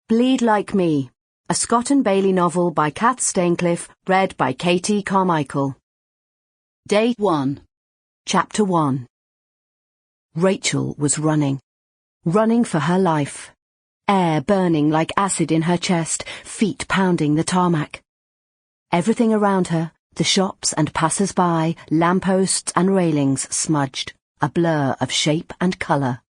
Bleed Like Me, a Scott and Bailey novel by Cath Staincliffe, read by Katy, Carmichael. Day 1. Chapter 1. Rachel was running for her life. Air burning like acid in her chest, feet pounding the tarmac. Everything around her, the shops and passers-by, lampposts and railings smudged, a blur of shape and colour.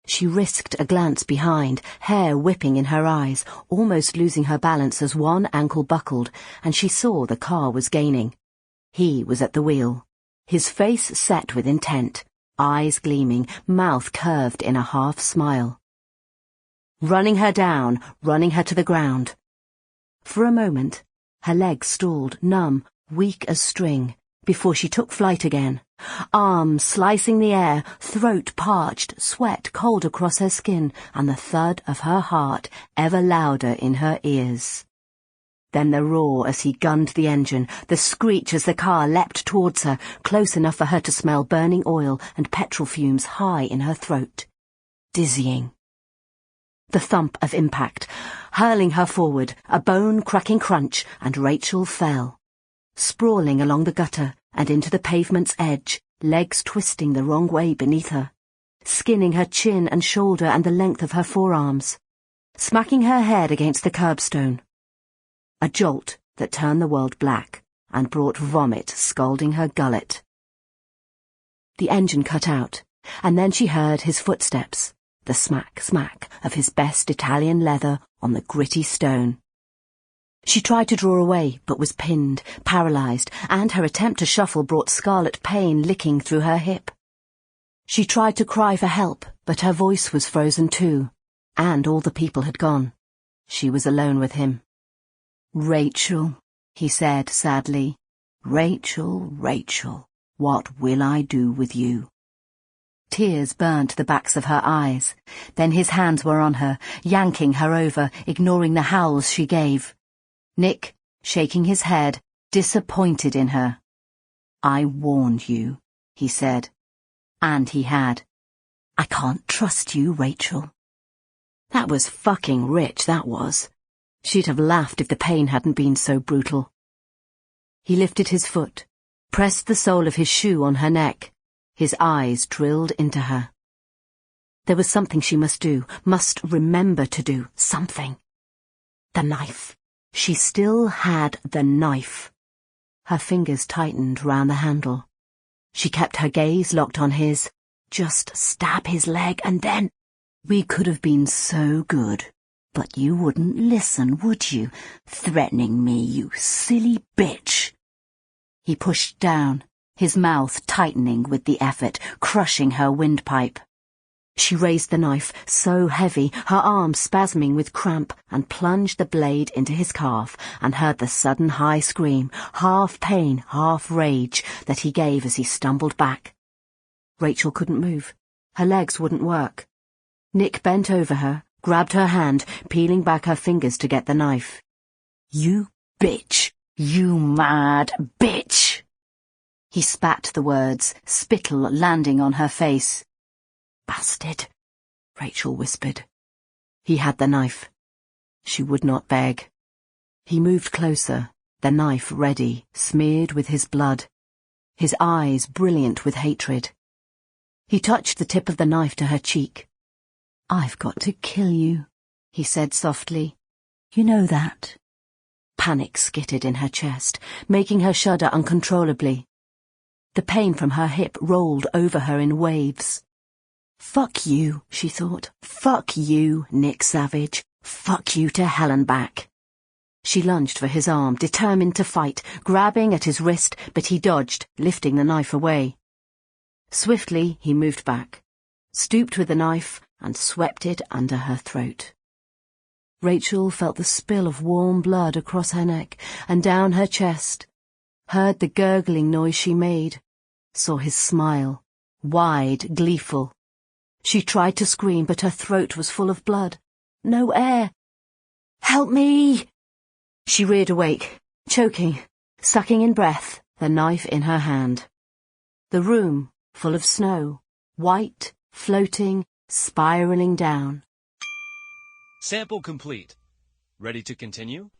She risked a glance behind, hair whipping in her eyes, almost losing her balance as one ankle buckled, and she saw the car was gaining. He was at the wheel, his face set with intent, eyes gleaming, mouth curved in a half smile. Running her down, running her to the ground. For a moment, her legs stalled, numb, weak as string, before she took flight again. Arms slicing the air, throat parched, sweat cold across her skin, and the thud of her heart ever louder in her ears. Then the roar as he gunned the engine, the screech as the car leapt towards her, close enough for her to smell burning oil and petrol fumes high in her throat. Dizzying. The thump of impact, hurling her forward, a bone-cracking crunch, and Rachel fell. Sprawling along the gutter and into the pavement's edge, legs twisting the wrong way beneath her, skinning her chin and shoulder and the length of her forearms, smacking her head against the curbstone. A jolt that turned the world black and brought vomit scalding her gullet. The engine cut out, and then she heard his footsteps, the smack-smack of his best Italian leather on the gritty stone. She tried to draw away, but was pinned, paralysed, and her attempt to shuffle brought scarlet pain licking through her hip. She tried to cry for help, but her voice was frozen too, and all the people had gone. She was alone with him. "Rachel," he said sadly. "Rachel, Rachel, what will I do with you?" Tears burnt the backs of her eyes. Then his hands were on her, yanking her over, ignoring the howls she gave. Nick, shaking his head, disappointed in her. "I warned you," he said. And he had. "I can't trust you, Rachel." That was fucking rich, that was. She'd have laughed if the pain hadn't been so brutal. He lifted his foot, pressed the sole of his shoe on her neck. His eyes drilled into her. There was something she must do, must remember to do, something. The knife. She still had the knife. Her fingers tightened round the handle. She kept her gaze locked on his. Just stab his leg and then... "We could have been so good, but you wouldn't listen, would you? Threatening me, you silly bitch." He pushed down, his mouth tightening with the effort, crushing her windpipe. She raised the knife, so heavy, her arm spasming with cramp, and plunged the blade into his calf, and heard the sudden high scream, half pain, half rage, that he gave as he stumbled back. Rachel couldn't move. Her legs wouldn't work. Nick bent over her, grabbed her hand, peeling back her fingers to get the knife. "You bitch! You mad bitch!" He spat the words, spittle landing on her face. "Bastard," Rachel whispered. He had the knife. She would not beg. He moved closer, the knife ready, smeared with his blood, his eyes brilliant with hatred. He touched the tip of the knife to her cheek. "I've got to kill you," he said softly. "You know that." Panic skittered in her chest, making her shudder uncontrollably. The pain from her hip rolled over her in waves. "Fuck you," she thought. "Fuck you, Nick Savage. Fuck you to hell and back." She lunged for his arm, determined to fight, grabbing at his wrist, but he dodged, lifting the knife away. Swiftly he moved back, stooped with the knife, and swept it under her throat. Rachel felt the spill of warm blood across her neck and down her chest, heard the gurgling noise she made, saw his smile, wide, gleeful. She tried to scream, but her throat was full of blood. No air. "Help me!" She reared awake, choking, sucking in breath, the knife in her hand. The room, full of snow, white, floating, spiralling down. Sample complete. Ready to continue?